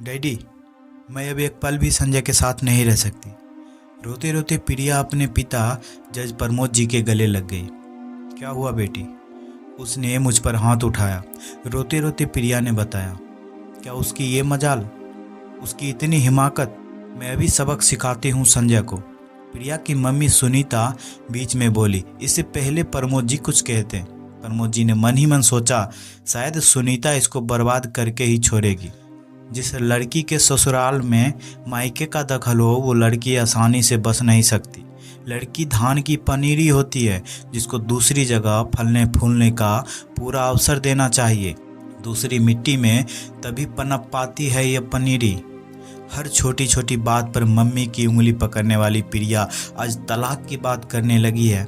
Daddy, मैं अब एक पल भी संजय के साथ नहीं रह सकती। रोते रोते प्रिया अपने पिता जज प्रमोद जी के गले लग गई। क्या हुआ बेटी? उसने मुझ पर हाथ उठाया। रोते रोते प्रिया ने बताया, क्या उसकी ये मजाल, उसकी इतनी हिमाकत। मैं अभी सबक सिखाती हूँ संजय को। प्रिया की मम्मी सुनीता बीच में बोली। इससे पहले प्रमोद जी कुछ कहते, प्रमोद जी ने मन ही मन सोचा, शायद सुनीता इसको बर्बाद करके ही छोड़ेगी। जिस लड़की के ससुराल में मायके का दखल हो, वो लड़की आसानी से बस नहीं सकती। लड़की धान की पनीरी होती है, जिसको दूसरी जगह फलने फूलने का पूरा अवसर देना चाहिए। दूसरी मिट्टी में तभी पनप पाती है ये पनीरी। हर छोटी छोटी बात पर मम्मी की उंगली पकड़ने वाली प्रिया आज तलाक की बात करने लगी है।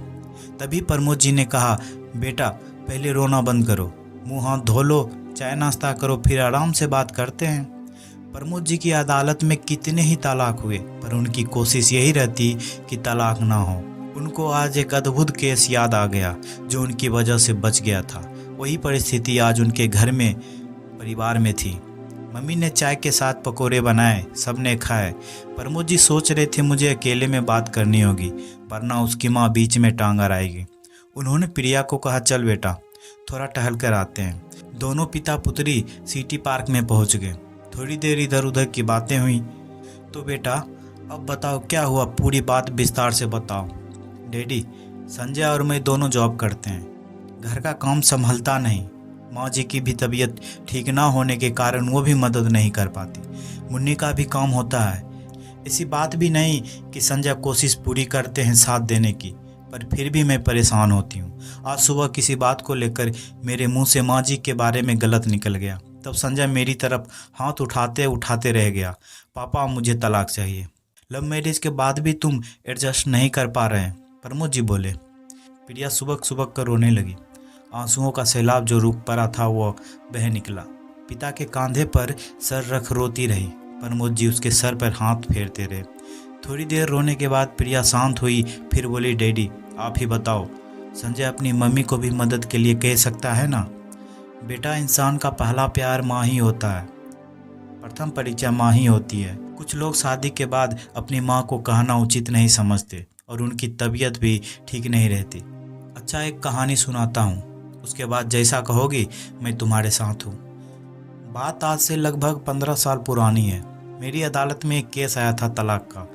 तभी प्रमोद जी ने कहा, बेटा पहले रोना बंद करो, मुंह हाथ धो लो, चाय नाश्ता करो, फिर आराम से बात करते हैं। प्रमोद जी की अदालत में कितने ही तलाक हुए, पर उनकी कोशिश यही रहती कि तलाक ना हो। उनको आज एक अद्भुत केस याद आ गया जो उनकी वजह से बच गया था। वही परिस्थिति आज उनके घर में परिवार में थी। मम्मी ने चाय के साथ पकोड़े बनाए, सबने खाए। प्रमोद जी सोच रहे थे मुझे अकेले में बात करनी होगी, वरना उसकी माँ बीच में टांग अड़ाएगी। उन्होंने प्रिया को कहा, चल बेटा थोड़ा टहल कर आते हैं। दोनों पिता पुत्री सिटी पार्क में पहुंच गए। थोड़ी देर इधर उधर की बातें हुई। तो बेटा अब बताओ क्या हुआ, पूरी बात विस्तार से बताओ। डैडी, संजय और मैं दोनों जॉब करते हैं, घर का काम संभलता नहीं। माँ जी की भी तबीयत ठीक ना होने के कारण वो भी मदद नहीं कर पाती। मुन्नी का भी काम होता है। ऐसी बात भी नहीं कि संजय कोशिश पूरी करते हैं साथ देने की, पर फिर भी मैं परेशान होती हूँ। आज सुबह किसी बात को लेकर मेरे मुंह से माँ जी के बारे में गलत निकल गया। तब संजय मेरी तरफ हाथ उठाते उठाते रह गया, पापा मुझे तलाक चाहिए। लव मैरिज के बाद भी तुम एडजस्ट नहीं कर पा रहे हैं, प्रमोद जी बोले। प्रिया सुबक सुबक कर रोने लगी। आंसुओं का सैलाब जो रुक पड़ा था वो बह निकला। पिता के कंधे पर सर रख रोती रही। प्रमोद जी उसके सर पर हाथ फेरते रहे। थोड़ी देर रोने के बाद प्रिया शांत हुई, फिर बोली, डैडी आप ही बताओ, संजय अपनी मम्मी को भी मदद के लिए कह सकता है ना? बेटा, इंसान का पहला प्यार माँ ही होता है, प्रथम परिचय माँ ही होती है। कुछ लोग शादी के बाद अपनी माँ को कहना उचित नहीं समझते और उनकी तबीयत भी ठीक नहीं रहती। अच्छा, एक कहानी सुनाता हूँ, उसके बाद जैसा कहोगी मैं तुम्हारे साथ हूँ। बात आज से लगभग 15 साल पुरानी है। मेरी अदालत में एक केस आया था तलाक का,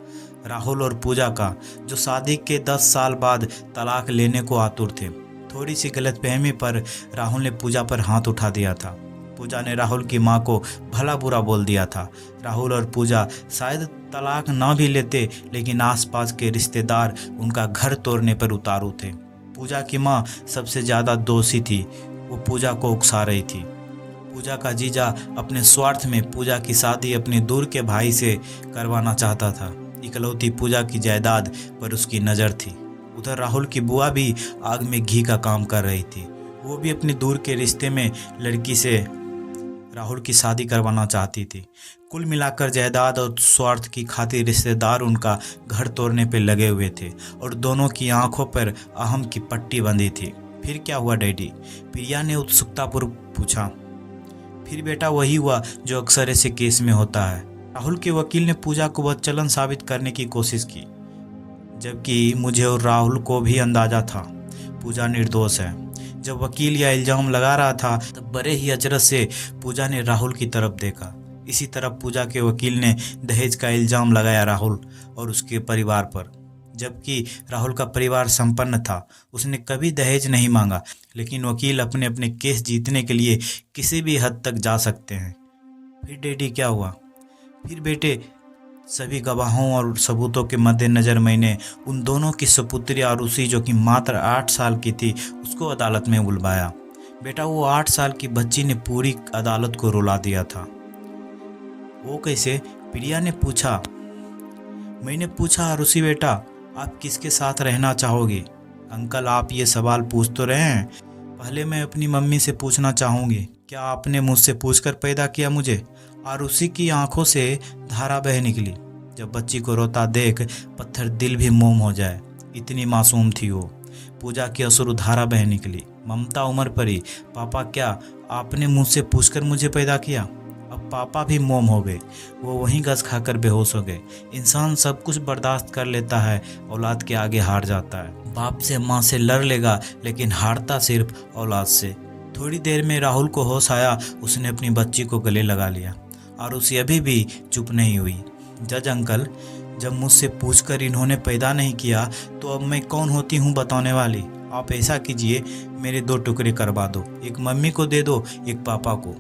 राहुल और पूजा का, जो शादी के 10 साल बाद तलाक लेने को आतुर थे। थोड़ी सी गलतफहमी पर राहुल ने पूजा पर हाथ उठा दिया था। पूजा ने राहुल की मां को भला बुरा बोल दिया था। राहुल और पूजा शायद तलाक ना भी लेते, लेकिन आसपास के रिश्तेदार उनका घर तोड़ने पर उतारू थे। पूजा की मां सबसे ज़्यादा दोषी थी। वो पूजा को उकसा रही थी। पूजा का जीजा अपने स्वार्थ में पूजा की शादी अपने दूर के भाई से करवाना चाहता था। इकलौती पूजा की जायदाद पर उसकी नज़र थी। उधर राहुल की बुआ भी आग में घी का काम कर रही थी। वो भी अपने दूर के रिश्ते में लड़की से राहुल की शादी करवाना चाहती थी। कुल मिलाकर जायदाद और स्वार्थ की खातिर रिश्तेदार उनका घर तोड़ने पे लगे हुए थे और दोनों की आंखों पर अहम की पट्टी बंधी थी। फिर क्या हुआ डैडी? प्रिया ने उत्सुकतापूर्वक पूछा। फिर बेटा वही हुआ जो अक्सर ऐसे केस में होता है। राहुल के वकील ने पूजा को बदचलन साबित करने की कोशिश की, जबकि मुझे और राहुल को भी अंदाजा था पूजा निर्दोष है। जब वकील यह इल्ज़ाम लगा रहा था तब बड़े ही अचरज से पूजा ने राहुल की तरफ देखा। इसी तरफ पूजा के वकील ने दहेज का इल्ज़ाम लगाया राहुल और उसके परिवार पर, जबकि राहुल का परिवार संपन्न था। उसने कभी दहेज नहीं मांगा, लेकिन वकील अपने अपने केस जीतने के लिए किसी भी हद तक जा सकते हैं। फिर डैडी क्या हुआ? फिर बेटे, सभी गवाहों और सबूतों के मद्देनज़र मैंने उन दोनों की सपुत्री आरुषि, जो कि मात्र 8 साल की थी, उसको अदालत में बुलवाया। बेटा, वो 8 साल की बच्ची ने पूरी अदालत को रुला दिया था। वो कैसे? प्रिया ने पूछा। मैंने पूछा, आरुषि बेटा आप किसके साथ रहना चाहोगे? अंकल, आप ये सवाल पूछ तो रहे हैं, पहले मैं अपनी मम्मी से पूछना चाहूँगी। क्या आपने मुझसे पूछकर पैदा किया मुझे? आरुषि की आंखों से धारा बह निकली। जब बच्ची को रोता देख पत्थर दिल भी मोम हो जाए, इतनी मासूम थी वो। पूजा की अश्रु धारा बह निकली। ममता उमड़ पड़ी। पापा, क्या आपने मुझसे पूछकर मुझे पैदा किया? अब पापा भी मोम हो गए। वो वहीं गस खाकर बेहोश हो गए। इंसान सब कुछ बर्दाश्त कर लेता है, औलाद के आगे हार जाता है। बाप से माँ से लड़ लेगा, लेकिन हारता सिर्फ औलाद से। थोड़ी देर में राहुल को होश आया। उसने अपनी बच्ची को गले लगा लिया। आरुषि अभी भी चुप नहीं हुई। जज अंकल, जब मुझसे पूछकर इन्होंने पैदा नहीं किया तो अब मैं कौन होती हूँ बताने वाली। आप ऐसा कीजिए, मेरे 2 टुकड़े करवा दो, एक मम्मी को दे दो, एक पापा को।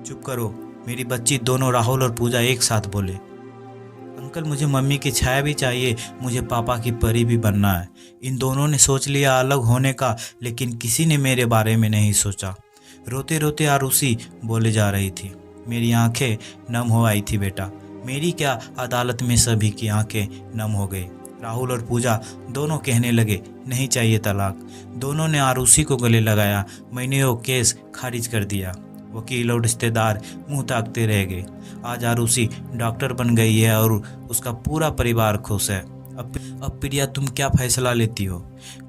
चुप करो, मेरी बच्ची, दोनों राहुल और पूजा एक साथ बोले। अंकल, मुझे मम्मी की छाया भी चाहिए, मुझे पापा की परी भी बनना है। इन दोनों ने सोच लिया अलग होने का, लेकिन किसी ने मेरे बारे में नहीं सोचा। रोते रोते आरुषि बोले जा रही थी। मेरी आंखें नम हो आई थी बेटा। मेरी क्या, अदालत में सभी की आंखें नम हो गई। राहुल और पूजा दोनों कहने लगे, नहीं चाहिए तलाक। दोनों ने आरुषि को गले लगाया। मैंने वो केस खारिज कर दिया। वकील और रिश्तेदार मुंह ताकते रह गए। आज आरुषि डॉक्टर बन गई है और उसका पूरा परिवार खुश है। अब प्रिया, तुम क्या फैसला लेती हो?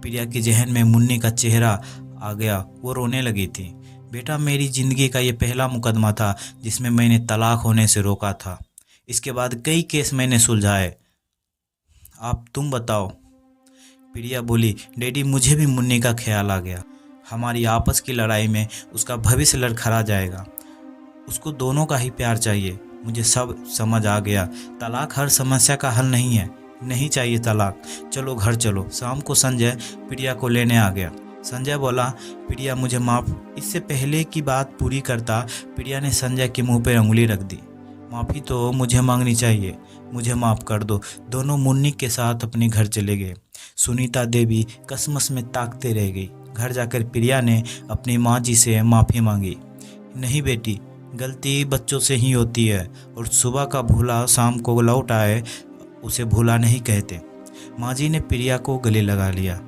प्रिया के जहन में मुन्नी का चेहरा आ गया। वो रोने लगी थी। बेटा, मेरी ज़िंदगी का ये पहला मुकदमा था जिसमें मैंने तलाक होने से रोका था। इसके बाद कई केस मैंने सुलझाए। आप तुम बताओ। प्रिया बोली, डैडी, मुझे भी मुन्नी का ख्याल आ गया। हमारी आपस की लड़ाई में उसका भविष्य लड़खड़ा जाएगा। उसको दोनों का ही प्यार चाहिए। मुझे सब समझ आ गया। तलाक हर समस्या का हल नहीं है। नहीं चाहिए तलाक। चलो घर चलो। शाम को संजय प्रिया को लेने आ गया। संजय बोला, प्रिया मुझे माफ़। इससे पहले की बात पूरी करता, प्रिया ने संजय के मुंह पर उंगली रख दी। माफ़ी तो मुझे मांगनी चाहिए, मुझे माफ़ कर दो। दोनों मुन्नी के साथ अपने घर चले गए। सुनीता देवी कसमस में ताकते रह गई। घर जाकर प्रिया ने अपनी माँ जी से माफ़ी मांगी। नहीं बेटी, गलती बच्चों से ही होती है, और सुबह का भूला शाम को लौट आए उसे भूला नहीं कहते। माँ जी ने प्रिया को गले लगा लिया।